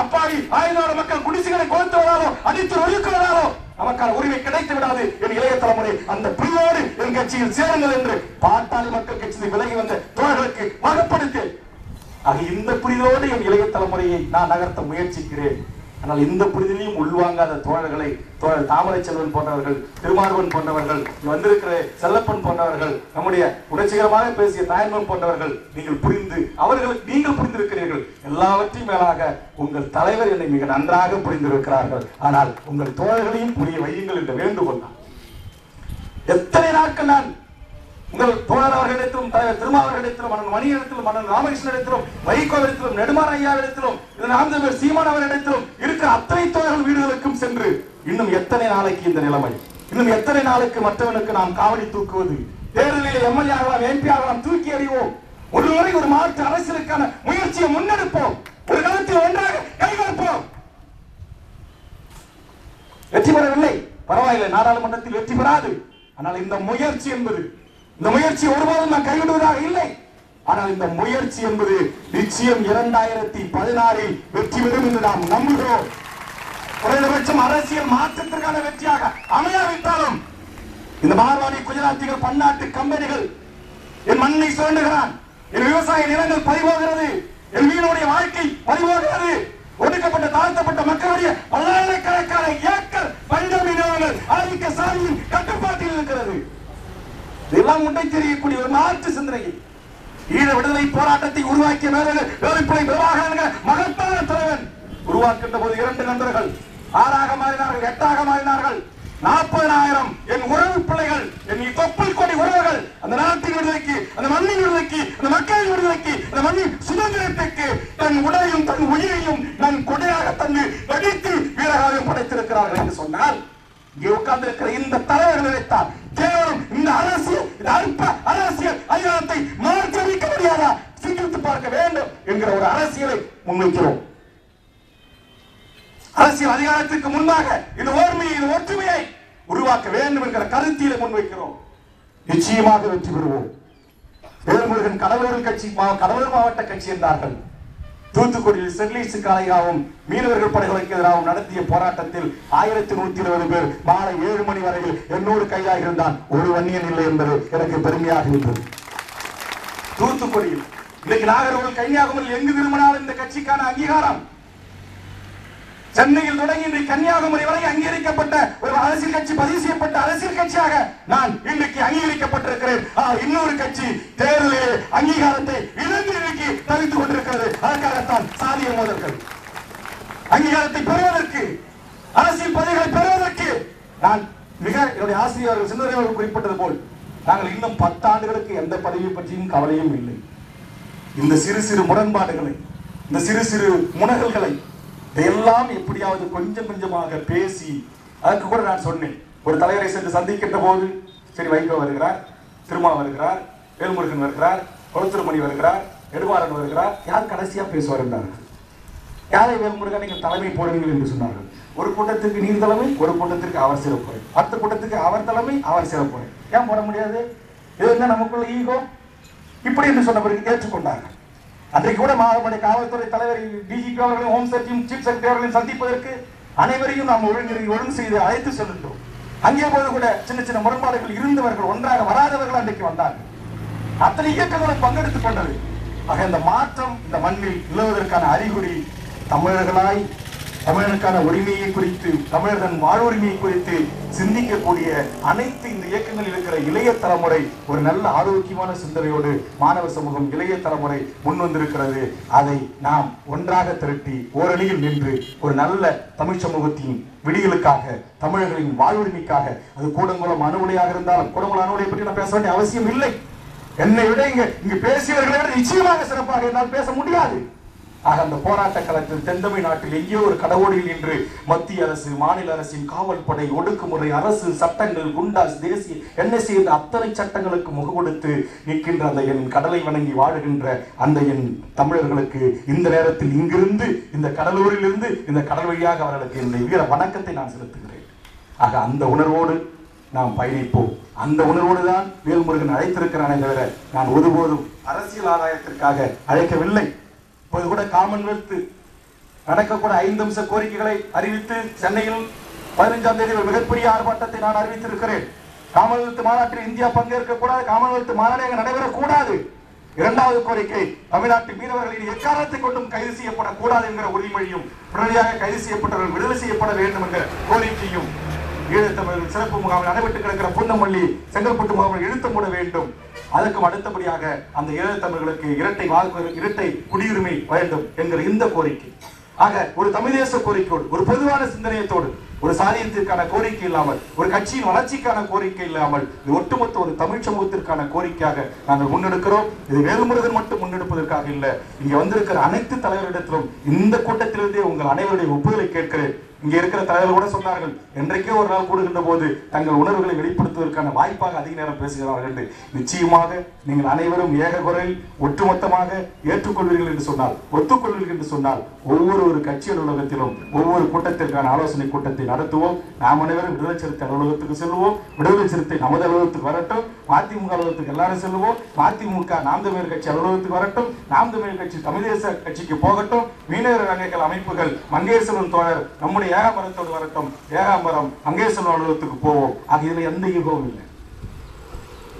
அப்பாவி ஆயுதோட மக்கள் குடிசைகளை கொளுத்துவதாலோ அடித்து ஒழுக்குவதாலோ நமக்கான உரிமை கிடைத்து விடாது. என் இளைய தலைமுறை அந்த புரியோடு என் கட்சியில் சேருங்கள் என்று பாட்டாளி மக்கள் கட்சியில் விலகி வந்த தோழர்களுக்கு வகப்படுத்தேன். ஆக இந்த புரிதலோடு என் இளைய தலைமுறையை நான் நகர்த்த முயற்சிக்கிறேன். ஆனால் இந்த புரிதலையும் உள்வாங்காத தோழர்களை, தோழர் தாமரை செல்வன் போன்றவர்கள், திருமார்வன் போன்றவர்கள், வந்திருக்கிற செல்லப்பன் போன்றவர்கள், நம்முடைய உணர்ச்சிகரமாக பேசிய தாயன்மன் போன்றவர்கள் நீங்கள் புரிந்து அவர்களுக்கு நீங்கள் புரிந்திருக்கிறீர்கள். எல்லாவற்றையும் மேலாக உங்கள் தலைவர் என்னை மிக நன்றாக புரிந்திருக்கிறார்கள். ஆனால் உங்கள் தோழர்களையும் புரிய வையுங்கள் என்ற வேண்டுகோள் தான். எத்தனை நாட்கள் நான் உங்கள் தோழர் அவர்களிடத்திலும், தலைவர் திருமாவர்களிடத்திலும், மன்னன் மணியிடத்திலும், மன்னன் ராமகிருஷ்ணனிடத்திலும், வைகோவிடத்திலும், நெடுமாற ஐயாவிடத்திலும், நாமதேவர் சீமான் அவரிடத்திலும் இருக்கிற அத்தனை தோழர்கள் வீடுகளுக்கும் சென்று இன்னும் எத்தனை நாளைக்கு இந்த நிலைமை, இன்னும் எத்தனை நாளைக்கு மற்றவனுக்கு நாம் காவடி தூக்குவது, தேர்தலில் எம்எல்ஏ ஆகலாம், எம்பி ஆகலாம், தூக்கி எறிவோம். ஒரு முறை ஒரு மாற்று அரசியலுக்கான முயற்சியை முன்னெடுப்போம். ஒரு காலத்தில் ஒன்றாக கைகோர்ப்போம். வெற்றி பெறவில்லை, பரவாயில்லை, நாடாளுமன்றத்தில் வெற்றி பெறாது. ஆனால் இந்த முயற்சி என்பது, இந்த முயற்சி ஒருபோதும் நான் கைவிடுவதாக இல்லை. ஆனால் இந்த முயற்சி என்பது நிச்சயம் 2016 வெற்றி பெறும் என்று நாம் நம்புகிறோம். குறைந்தபட்சம் அரசியல் மாற்றத்திற்கான வெற்றியாக அமையாவிட்டாலும் இந்த மார்வாடி குஜராத்திகள் பன்னாட்டு கம்பெனிகள் என் மண்ணை சுரண்டுகிறான், என் விவசாய நிலங்கள் பறிபோகிறது, என் மீனுடைய வாழ்க்கை பறிபோகிறது, ஒடுக்கப்பட்ட தாழ்த்தப்பட்ட மக்களுடைய பல்லாயிரக்கணக்கான ஏக்கர் பஞ்சமி நிலங்கள் ஆதிக்க சாதியின் கட்டுப்பாட்டில் இருக்கிறது. இதெல்லாம் உண்டை தெரியக்கூடிய ஒரு மாற்று சிந்தனையை ஈழ விடுதலை போராட்டத்தை உருவாக்கிய வேலுப்பிள்ளை பிரபாகரன் மகத்தான தலைவன் உருவாக்கின்ற போது 2 நண்பர்கள் 6ஆக மாறினார்கள், 8ஆக மாறினார்கள். 40,000 என் உறவு பிள்ளைகள், என் தொப்புள் கொடி உறவுகள் அந்த நாட்டின் விடுதலைக்கு, அந்த மண்ணின் விடுதலைக்கு, அந்த மக்களின் விடுதலைக்கு, அந்த மண்ணின் சுதந்திரத்திற்கு தன் உடலையும் தன் உயிரையும் நான் கொடையாக தந்து வெடித்து வீரகாவியம் படைத்திருக்கிறார்கள் என்று சொன்னால், இங்கே உட்கார்ந்து இருக்கிற இந்த தலைவர்கள் நினைத்தால் கேவலம் இந்த அரசியல், இந்த அற்ப அரசியல் அதிகாரத்தை மாற்றியமைக்க முடியாதா, சிந்தித்து பார்க்க வேண்டும் என்கிற ஒரு அரசியலை முன்வைக்கிறோம். அரசியல் அதிகாரத்திற்கு முன்பாக இந்த ஓர்மையை, இந்த ஒற்றுமையை உருவாக்க வேண்டும் என்கிற கருத்தியலை முன்வைக்கிறோம். நிச்சயமாக வெற்றி பெறுவோம். வேல்முருகன் கடலூர் கட்சி, கடலூர் மாவட்ட கட்சி என்றார்கள். தூத்துக்குடியில் ஸ்டெர்லைட் காலையாகவும் மீனவர்கள் படைகளுக்கு எதிராகவும் நடத்திய போராட்டத்தில் 1120 பேர் மாலை 7 மணி வரையில் 800 கைதாக இருந்தான். ஒரு வன்னியன் இல்லை என்பது எனக்கு பெருமையாக இருந்தது. தூத்துக்குடியில் இன்னைக்கு நாகர்கோவில், கன்னியாகுமரியில் எங்கு திரும்பினாலும் இந்த கட்சிக்கான அங்கீகாரம். சென்னையில் தொடங்கி இன்றைக்கு கன்னியாகுமரி வரை அங்கீகரிக்கப்பட்ட ஒரு அரசியல் கட்சி, பதிவு செய்யப்பட்ட அரசியல் கட்சியாக நான் இன்றைக்கு அங்கீகரிக்கப்பட்டிருக்கிறேன். இன்னொரு கட்சி தேர்தலில் அங்கீகாரத்தை இழந்து இன்றைக்கு தவித்துக் கொண்டிருக்கிறது. அதற்காகத்தான் சாதிய மோதல்கள். அங்கீகாரத்தை பெறுவதற்கு, அரசியல் பதவிகளை பெறுவதற்கு நான் மிக என்னுடைய ஆசிரியர்கள் சிந்தனைகள் குறிப்பிட்டது போல் நாங்கள் இன்னும் 10 ஆண்டுகளுக்கு எந்த பதவியை பற்றியும் கவலையும் இல்லை. இந்த சிறு சிறு முரண்பாடுகளை, இந்த சிறு சிறு முனகல்களை எல்லாம் எப்படியாவது கொஞ்சம் கொஞ்சமாக பேசி, அதுக்கு கூட நான் சொன்னேன், ஒரு தலைவரை சென்று சந்திக்கின்ற போது சரி வைகோ வருகிறார், திருமா வருகிறார், வேல்முருகன் வருகிறார், கொளத்தூர்மணி வருகிறார், நெடுமாறன் வருகிறார், யார் கடைசியா பேசுவார் என்றார்கள். யாரை வேல்முருகன் நீங்கள் தலைமை போடுவீர்கள் என்று சொன்னார்கள். ஒரு கூட்டத்திற்கு நீர் தலைமை, ஒரு கூட்டத்திற்கு அவர் சிறப்புரை, அடுத்த கூட்டத்துக்கு அவர் தலைமை, அவர் சிறப்புரை. ஏன் போட முடியாது? இது என்ன நமக்குள்ள ஈகோ? இப்படி என்று சொன்ன பிறகு ஏற்றுக்கொண்டார்கள். அன்றைக்கு கூட மாவட்ட காவல்துறை தலைவர், டிஜிபி அவர்களையும், ஹோம் செக்ரட்டரி, சீஃப் செக்ரட்டரி அவர்களையும் சந்திப்பதற்கு அனைவரையும் நாம் ஒழுங்கு செய்து அழைத்து சென்றோம். அங்கே போது கூட சின்ன சின்ன முரண்பாடுகள் இருந்தவர்கள், ஒன்றாக வராதவர்கள் அன்றைக்கு வந்தார்கள். அத்தனை இயக்கங்களும் பங்கெடுத்துக் கொண்டது. ஆக இந்த மாற்றம் இந்த மண்ணில் நிலவுவதற்கான அறிகுறி தமிழர்களாய் தமிழனுக்கான உரிமையை குறித்து, தமிழர்களின் வாழ்வுரிமையை குறித்து சிந்திக்கக்கூடிய அனைத்து இந்த இயக்கங்களில் இருக்கிற இளைய தலைமுறை ஒரு நல்ல ஆரோக்கியமான சிந்தனையோடு மாணவ சமூகம், இளைய தலைமுறை முன் வந்திருக்கிறது. அதை நாம் ஒன்றாக திரட்டி ஓரணியில் நின்று ஒரு நல்ல தமிழ் சமூகத்தின் விடியலுக்காக, தமிழர்களின் வாழ்வுரிமைக்காக, அது கூடங்குளம் அணு உலையாக இருந்தாலும், கூடங்குளம் அணு உலையை பற்றி நான் பேச வேண்டிய அவசியம் இல்லை. என்னை விட இங்கு பேசியவர்களை விட நிச்சயமாக சிறப்பாக என்னால் பேச முடியாது. ஆக அந்த போராட்ட களத்தில் தென்தமிழ்நாட்டில் எங்கேயோ ஒரு கடவோடியில் இன்று மத்திய அரசு, மாநில அரசின் காவல் படை, ஒடுக்குமுறை, அரசு சட்டங்கள், குண்டாஸ், தேசிய NSC என்ற அத்தனை சட்டங்களுக்கு முகமொடுத்து நிற்கின்ற அந்த என் கடலை வணங்கி வாழுகின்ற அந்த என் தமிழர்களுக்கு இந்த நேரத்தில் இங்கிருந்து, இந்த கடலூரிலிருந்து, இந்த கடல் வழியாக அவர்களுக்கு என்னுடைய வீர வணக்கத்தை நான் செலுத்துகிறேன். ஆக அந்த உணர்வோடு நாம் பயணிப்போம். அந்த உணர்வோடு தான் வேல்முருகன் அழைத்திருக்கிறானே தவிர நான் ஒருபோதும் அரசியல் ஆதாயத்திற்காக அழைக்கவில்லை. இப்போது கூட காமன்வெல்த் நடக்கக்கூட 5 அம்ச கோரிக்கைகளை அறிவித்து சென்னையில் 15ஆம் தேதி ஒரு மிகப்பெரிய ஆர்ப்பாட்டத்தை நான் அறிவித்திருக்கிறேன். காமன்வெல்த் மாநாட்டில் இந்தியா பங்கேற்க கூடாது, காமன்வெல்த் மாநாடு நடைபெறக்கூடாது. 2வது கோரிக்கை, தமிழ்நாட்டு மீனவர்களின் எக்காரணத்தை கொண்டும் கைது செய்யப்படக்கூடாது என்கிற உறுதிமொழியும், உடனடியாக கைது செய்யப்பட்டவர்கள் விடுதலை செய்யப்பட வேண்டும் என்கிற கோரிக்கையும், ஈழத்தமிழர்கள் சிறப்பு முகாமில் நடைபெற்று கிடக்கிற புன்னமல்லி, செங்கல்பட்டு முகாமில் இழுத்து மூட வேண்டும். அதற்கும் அடுத்தபடியாக அந்த ஈழத்தமிழர்களுக்கு இரட்டை குடியுரிமை வேண்டும் என்கிற இந்த கோரிக்கை. ஆக ஒரு தமிழ் தேச கோரிக்கையோடு, ஒரு பொதுவான சிந்தனையத்தோடு, ஒரு சாதியத்திற்கான கோரிக்கை இல்லாமல், ஒரு கட்சியின் வளர்ச்சிக்கான கோரிக்கை இல்லாமல், இது ஒட்டுமொத்த ஒரு தமிழ் சமூகத்திற்கான கோரிக்கையாக நாங்கள் முன்னெடுக்கிறோம். இது வேல்முருகன் மட்டும் முன்னெடுப்பதற்காக இல்லை, இங்கே வந்திருக்கிற அனைத்து தலைவரிடத்திலும் இந்த கூட்டத்திலிருந்தே உங்கள் அனைவருடைய ஒப்புதலை கேட்கிறேன். இங்கே இருக்கிற தலைவர்கள் கூட சொன்னார்கள், என்றைக்கே ஒரு நாள் கூடுகின்ற போது தங்கள் உணர்வுகளை வெளிப்படுத்துவதற்கான வாய்ப்பாக அதிக நேரம் பேசுகிறார்கள் என்று. நிச்சயமாக நீங்கள் அனைவரும் ஏக குரலில் ஒட்டுமொத்தமாக ஏற்றுக்கொள்வீர்கள் என்று சொன்னால், ஒத்துக்கொள்வீர்கள் என்று சொன்னால், ஒவ்வொரு கட்சி அலுவலகத்திலும் ஒவ்வொரு கூட்டத்திற்கான ஆலோசனை கூட்டத்தை நடத்துவோம். நாம் அனைவரும் விடுதலை சிறுத்தை அலுவலகத்துக்கு செல்வோம். விடுதலை சிறுத்தை நமது அலுவலகத்துக்கு வரட்டும், மதிமுக அலுவலகத்துக்கு எல்லாரும் செல்வோம். மதிமுக நாம் தமிழர் கட்சி அலுவலகத்துக்கு வரட்டும், நாம் தமிழர் கட்சி தமிழ் தேச கட்சிக்கு போகட்டும். மீனவர் வகைகள் அமைப்புகள் மங்கேசவன் தோழர் நம்முடைய ஏகாம்பரத்தோடு வரட்டும், ஏகாம்பரம் மங்கேசவன் அலுவலகத்துக்கு போவோம். ஆக இதுல எந்த ஈகோவும் இல்லை.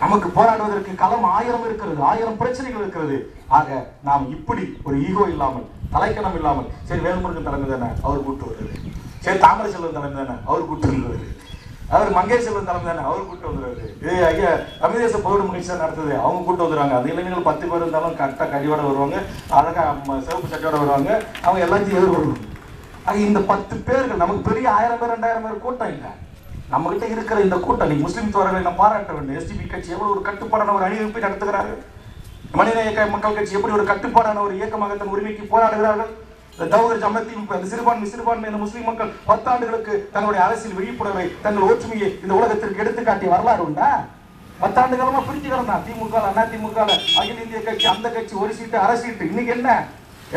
நமக்கு போராடுவதற்கு களம் 1000 இருக்கிறது, 1000 பிரச்சனைகள் இருக்கிறது. ஆக நாம் இப்படி ஒரு ஈகோ இல்லாமல், தலைக்கணம் இல்லாமல், சரி வேல்முருகன் தலைமை தானே அவர் கூட்டு வருது, சரி தாமரை செல்வன் தலைமை தானே அவர் கூட்டு வருது, அவர் மங்கேசவன் தலைமை தானே அவர் கூட்டு வந்துடுவாரு, இது ஐயா தமிழ் தேச பொருள் முயற்சி நடத்துது அவங்க கூட்டு வந்துடுவாங்க. அந்த இளைஞர்கள் 10 பேர் இருந்தாலும் கரெக்டாக கழிவோட வருவாங்க, அழகா சிவப்பு சட்டையோட வருவாங்க, அவங்க எல்லாத்தையும் எதிர்கொள்ளணும். ஆக இந்த 10 பேர்கள் நமக்கு பெரிய 1000 பேர் 2000 பேர் கூட்டம் இல்லை. நம்ம கிட்ட இருக்கிற இந்த கூட்டம், நீ முஸ்லீம் தோழர்களை நம்ம பாராட்ட வேண்டும். SDP கட்சி எவ்வளவு ஒரு கட்டுப்பாடான ஒரு அணிவகுப்பை நடத்துகிறார்கள். மனிதநேய மக்கள் கட்சி எப்படி ஒரு கட்டுப்பாடான ஒரு இயக்கமாக தன் உரிமைக்கு போராடுகிறார்கள். தௌஹர் ஜமாத்தின் சிறுபான்மை இந்த முஸ்லீம் மக்கள் 10 ஆண்டுகளுக்கு தங்களுடைய அரசியல் விழிப்புணர்வை, தங்கள் ஒற்றுமையை இந்த உலகத்திற்கு எடுத்துக்காட்டிய வரலாறு உண்டா? 10 ஆண்டு காலமா பிரிச்சு கிடந்தான். திமுக, அதிமுக, அகில இந்திய கட்சி, அந்த கட்சி ஒரு சீட்டு அரை சீட்டு. இன்னைக்கு என்ன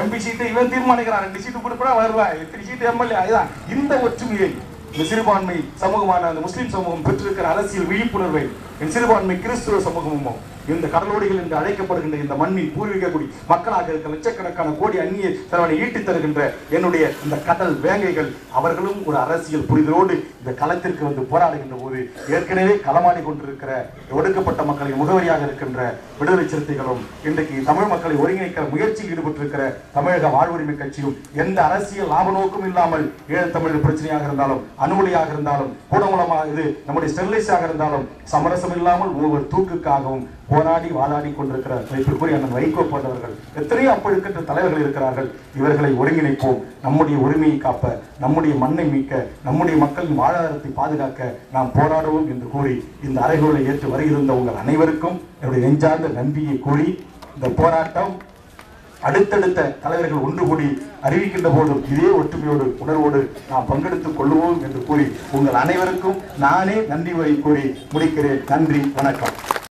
MP சீட்டு இவன் தீர்மானிக்கிறான், 2 சீட்டு கொடுப்பா வருவான், 3 சீட்டு MLA. அதுதான் இந்த ஒற்றுமையை இந்த சிறுபான்மை சமூகமான அந்த முஸ்லீம் சமூகம் பெற்றிருக்கிற அரசியல் விழிப்புணர்வை என் சிறுபான்மை கிறிஸ்துவ சமூகமும் இந்த கடலோடிகள் என்று அழைக்கப்படுகின்ற இந்த மண்ணின் பூர்வீக குடி மக்களாக இருக்க லட்சக்கணக்கான கோடி அந்நிய செலவனை ஈட்டி தருகின்ற என்னுடைய இந்த கடல் வேங்கைகள் அவர்களும் ஒரு அரசியல் புரிதலோடு இந்த களத்திற்கு வந்து போராடுகின்ற போது ஏற்கனவே களமாடி கொண்டிருக்கிற ஒடுக்கப்பட்ட மக்களின் முகவரியாக இருக்கின்ற விடுதலை சிறுத்தைகளும் இன்றைக்கு தமிழ் மக்களை ஒருங்கிணைக்கிற முயற்சியில் ஈடுபட்டிருக்கிற தமிழக வாழ்வுரிமை கட்சியும் எந்த அரசியல் லாப நோக்கும் இல்லாமல் ஈழத்தமிழர் பிரச்சனையாக இருந்தாலும், அணுமொழியாக இருந்தாலும், கூடங்குளமாக இது நம்முடைய ஸ்டெர்லைஸாக இருந்தாலும் சமரசம் இல்லாமல் ஒவ்வொரு தூக்குக்காகவும் போராடி வாதாடி கொண்டிருக்கிற மதிப்பிற்குரிய அண்ணன் வைகோ போன்றவர்கள் எத்தனையோ அப்பழுக்கின்ற தலைவர்கள் இருக்கிறார்கள். இவர்களை ஒருங்கிணைப்போம். நம்முடைய உரிமையை காப்ப, நம்முடைய மண்ணை மீட்க, நம்முடைய மக்களின் வாழ்வாதாரத்தை பாதுகாக்க நாம் போராடுவோம் என்று கூறி இந்த அறைகோலை ஏற்று வருகின்ற உங்கள் அனைவருக்கும் என்னுடைய நெஞ்சார்ந்த நன்றியை கூறி இந்த போராட்டம் அடுத்தடுத்த தலைவர்கள் ஒன்று கூடி அறிவிக்கின்ற போதும் இதே ஒற்றுமையோடு உணர்வோடு நாம் பங்கெடுத்துக் கொள்வோம் என்று கூறி உங்கள் அனைவருக்கும் நானே நன்றி உரை கூறி முடிக்கிறேன். நன்றி, வணக்கம்.